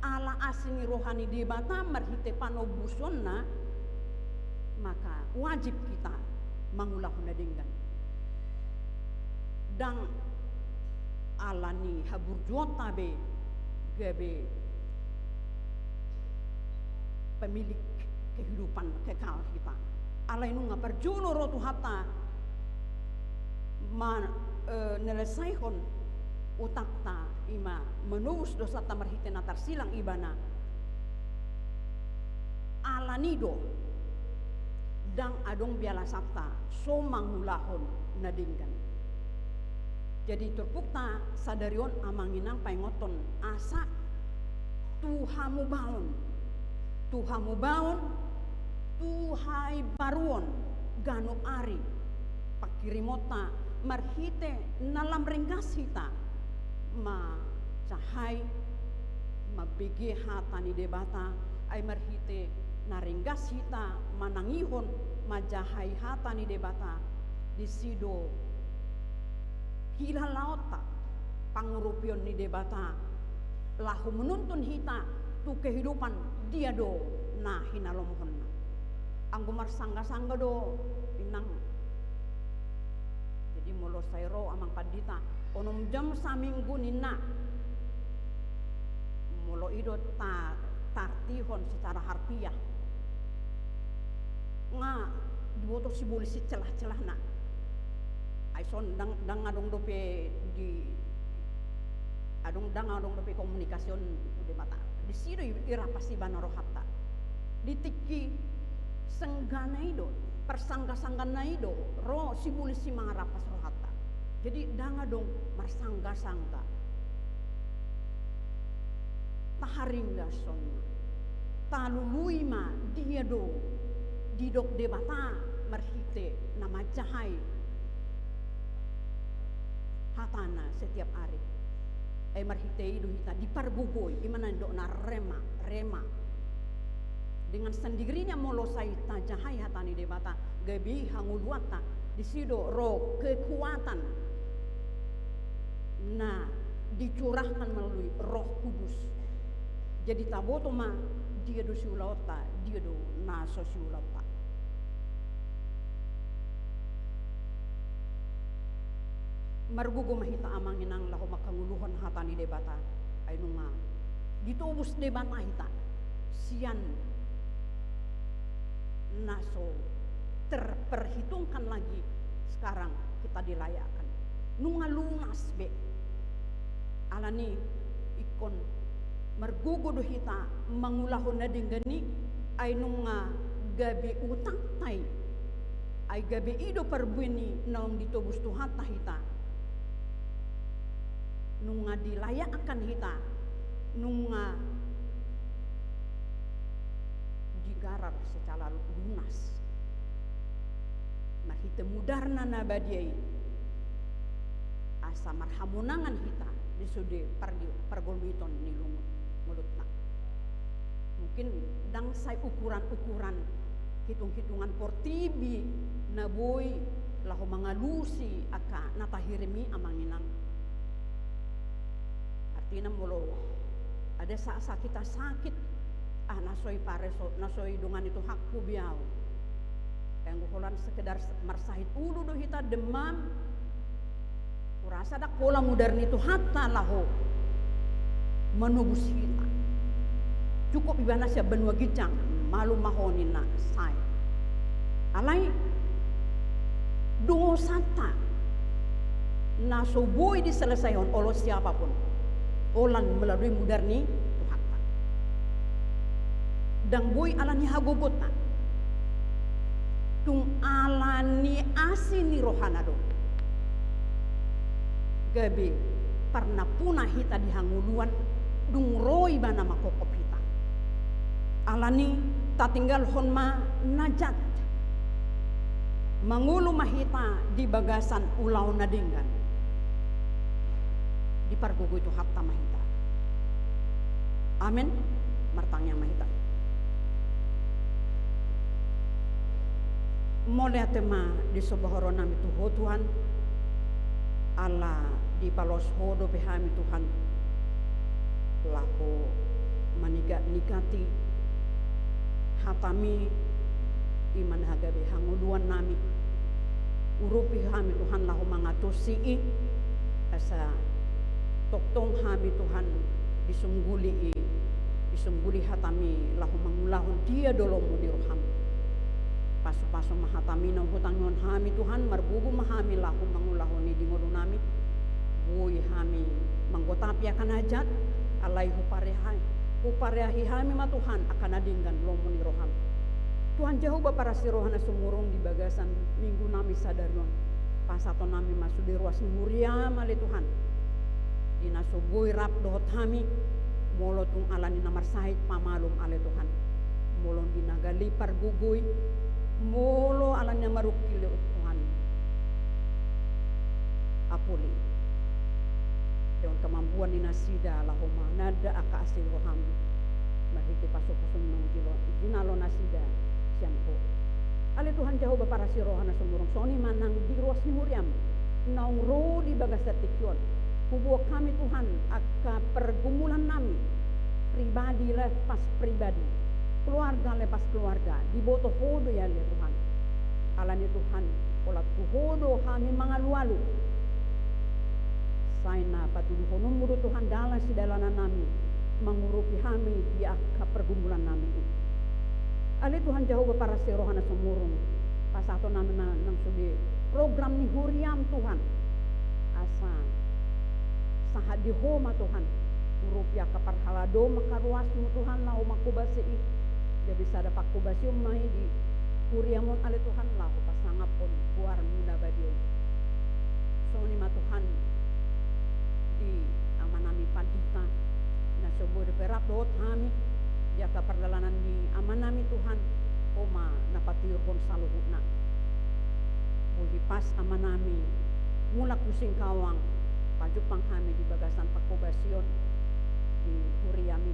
Ala asini rohani debata marhite panobuson na maka wajib kita mangulahon na dinggan. Dang alani haburjota be gabe pemilik kehidupan kekal kita. Alai nunga perjuno rotu hata nyelesaihon utakta ima menus dosa tamarhite natar silang ibana alanido dang adong biala sabta so mangulahon nadinggan. Jadi terpukta sadarion amanginang paingoton asa tuhamu baon tuhai baruon ganu ari pakirimota marhite nalam ringgas hita ma cahai ma bege hatani debata ay marhite naringgas hita manangihon majahai hatani debata disido hila laota pangurupion ni debata lahu menuntun hita tu kehidupan dia do na hinalomohon na anggumar sangga-sangga do inang. Jadi mulo sayro amang padita onom jam saminggu nina mulo ido tartihon secara harfiah nga diboto si boleh si celah-celah na aison dang adong dope di adong dope komunikasyon udah mata di sido ira pasti banaro hatta ditiki senggana ido persangga-sanggana ido ro si boleh si mangarapas ro hatta. Jadi danga dong marsangga-sangga taharingga son talului ma dia do didok debata marhite nama cahai hatana setiap hari marhitei do hita dipargugoi imana do na rema dengan sendirinya molosai ta jahai hatani debata gabi hanguluata disido roh kekuatan nah dicurahkan melalui Roh Kudus. Jadi taboto ma dia do siulauta, dia do naso siulauta. Margugo mahita amanginang lahu makanguluhan hatani debata ay nunga ditubus debata hita sian naso terperhitungkan lagi sekarang kita dilayakkan nunga lunas be alani ikon margugo do hita mangulahon na dinggani ay nunga gabi utang tay ay gabi ido perbuini naong ditubus Tuhan tahita nunga dilayakkan hita nunga digarap secara lunas marhita mudarna nabadiai asa marhamunangan hita disude pargoluiton ni mulutna mungkin dangsai ukuran-ukuran hitung-hitungan portibi naboy lahu mangalusi aka natahirimi amanginang artinya mulo ada saat kita sakit nasoi pareso nasoi dungan itu hakku biau yang guholan sekedar marsahit ulu do hita demam kurasa dak pola mudarni itu hatta lahu menubus kita cukup ibana sia benua gicang malu mahonina sai alai dosata nasoboi diselesaikan oleh siapapun olan melalui mudarni itu hatta dan boy alani hagogota tung alani asini rohanado gabi parna punah hita dihanguluan dung roi bana makokop hita alani tatinggal honma najat mangulu mahita di bagasan ulau nadinggan di pargugu itu hatta mahita amin martangnya mahita mole tema di sobahoronam itu ho Tuhan Allah di palos hodo pehami Tuhan lako nikati hatami iman hagabe hanguluan nami urupi hami Tuhan lahu mangatusi asa toktong hami Tuhan disungguli hatami lahu mangulahun dia dolomu di roham pasu-pasu mahatami nang hutangon hami Tuhan marbugu mahami lahu mangulahun di ngodo nami bui hami manggotapi akan hajat alai huparehi hami ma Tuhan akan adinggan lomu ni roham Tuhan jauh para sirohana sumurung di bagasan minggu nami sadarion pasato nami masuk di ruas muria mali Tuhan dina soboi rap dohot hami molo tung alani namar sahid pamalum ale Tuhan molo dina galipar gugui molo alani marukil Tuhan apuli dengan kemampuan dina sida lahoma nada aka asil roham mahiti pasok-pasok nang jinalo nasida siampo ale Tuhan jauh para sirohana sumurung soni manang di ruas muriam naung ro di bagasatikyon kubuah kami Tuhan aka pergumulan nami pribadi lepas pribadi keluarga lepas keluarga diboto hodo ya le Tuhan alani Tuhan olah tuhodo kami mangalu-alu saina patuduh honum mudo Tuhan dalam si dalanan nami mengurupi kami di aka pergumulan nami ale Tuhan jauh para sirohana semurung pasato nami nang sudi program ni huriam Tuhan asa sahat di homa Tuhan rupiah kaparhalado makaruasmu Tuhan lau makubasi jadi sada pakubasi umai di huriamun ale Tuhan lau pasangapun buar muda badiai soni ma Tuhan di amanami pandita na sobo de perap dot hami jaka perjalanan di amanami Tuhan oma napatirhon saluhutna buhi pas amanami mula kusing kawang pajupang kami di bagasan pakobasion di Huriami.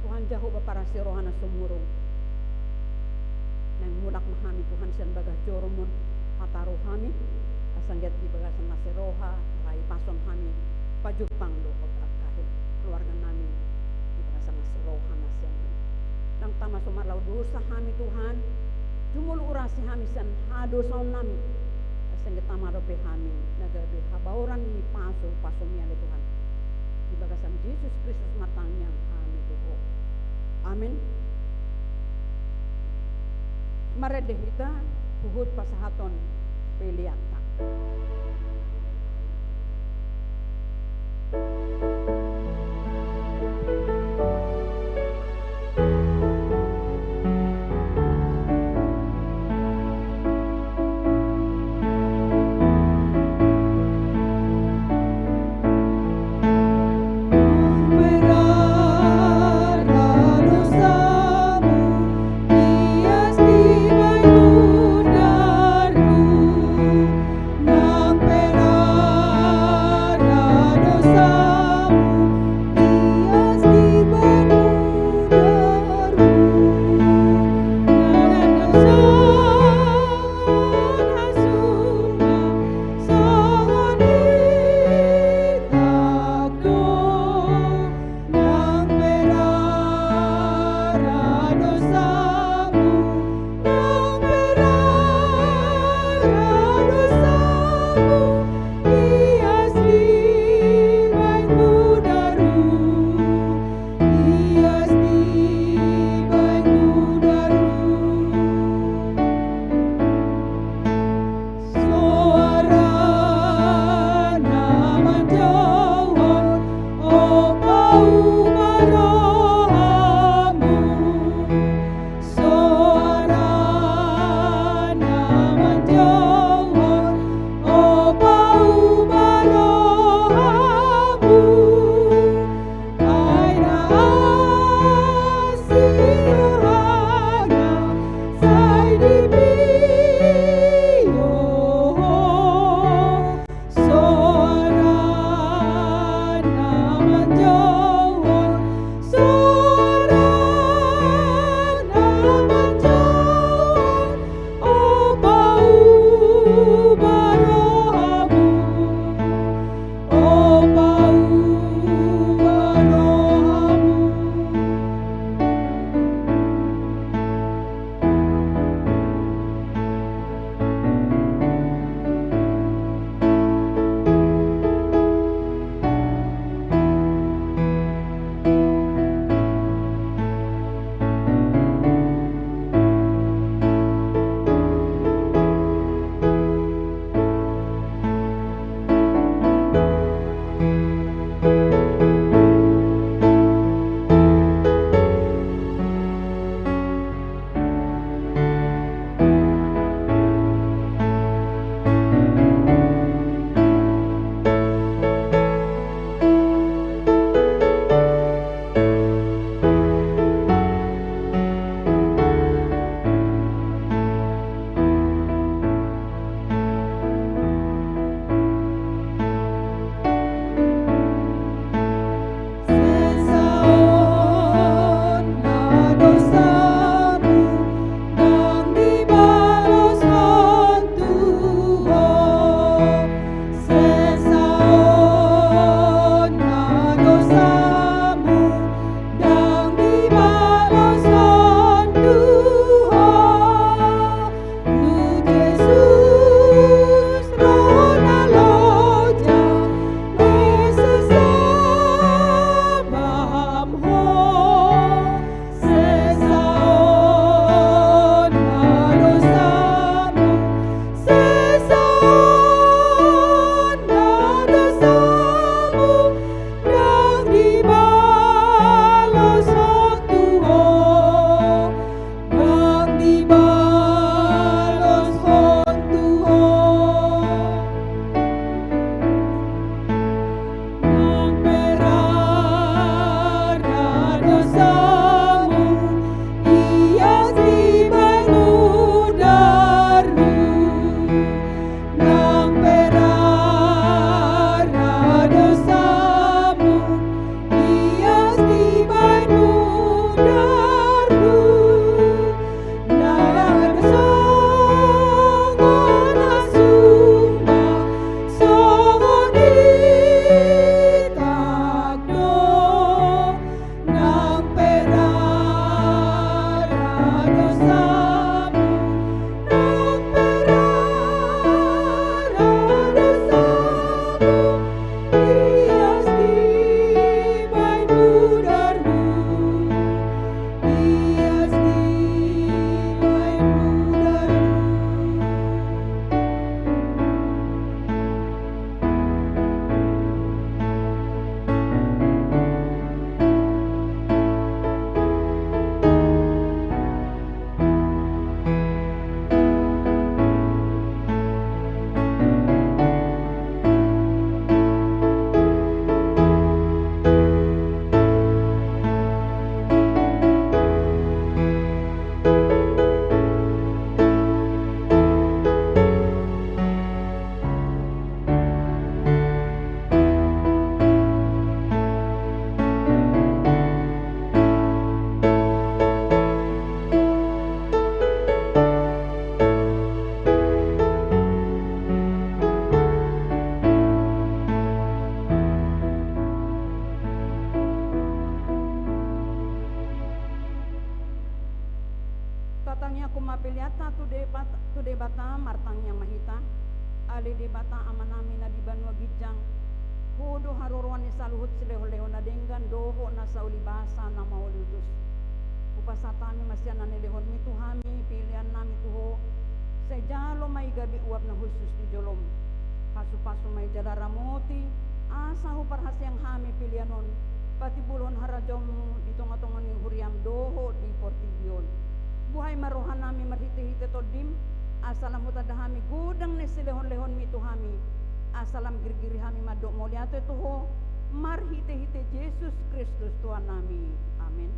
Tuhan jaho baparasi rohana sumurong nang mulak mahami Tuhan sian bagas joromon hataruh kami asangget di bagasan naseroha rai pason kami pajupang do otrak kahit keluarga nami di bagasan naseroha nasian nang tama sumarlau dosa kami Tuhan jumul urasi kami sian hado saun nami asangget tama robe kami nagabe habauran ni paso miale Tuhan di bagasan Yesus Kristus matangnya kami Tuhan. Amin. Maredeh kita puhut pasahaton peliata. ni aku mapiliata tu de bata martang yang mahita ali de bata amanami na di banua gijang hudo haruruan ni saluhut sileho-leho na denggan doho na saulibasa na maulutus upasatami masyan na nilehon mi tuhami pilihan nami tuho sejalo may gabi uap na husus di jolom pasu-pasu may jalaramoti asa huparhasyang hami pilihanon pati bulon harajomu di tonga-tonga ni huriam doho di portibion buhay marohan nami marhite-hite todim asalam hutadahami gudang ni silehon-lehon mi tuhami asalam girgiri hami madok moliato tuho marhite-hite Yesus Kristus Tuhan nami amin.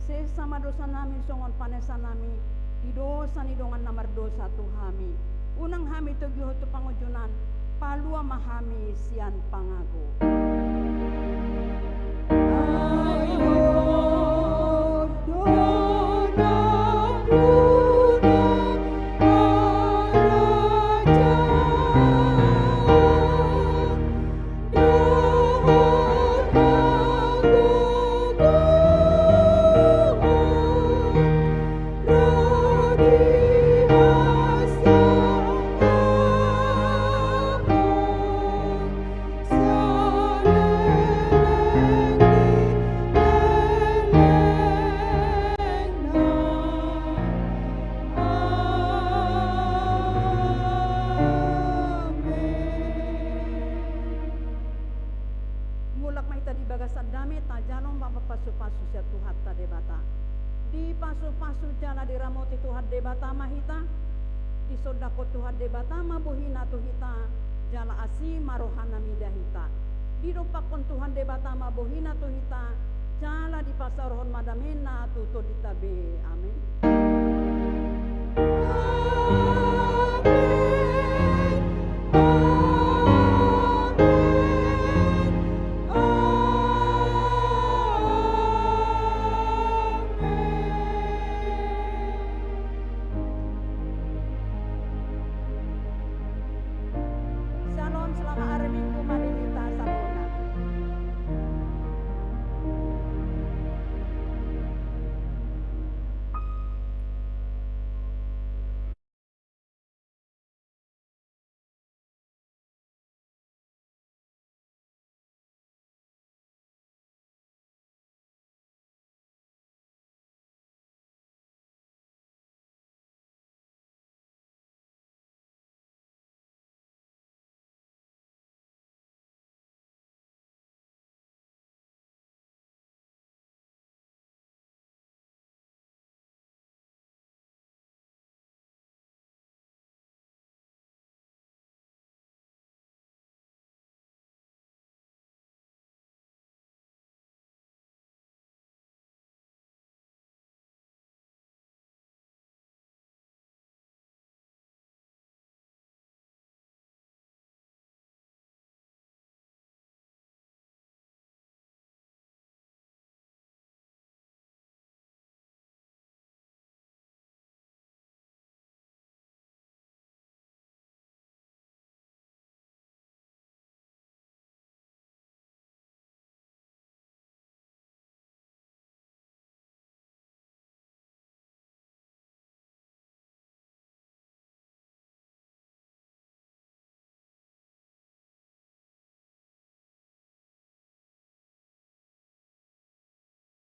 Sesama dosa nami songon panesa nami idosa ni dongan namar dosa tuhami unang hami togiho tu pangujunan palua mahami sian pangago ayo dona sodako Tuhan debatama bohina tuhita jala asi marohana midahita didopakon Tuhan debatama bohina tuhita jala di pasar hon madamena tuto ditabe amin.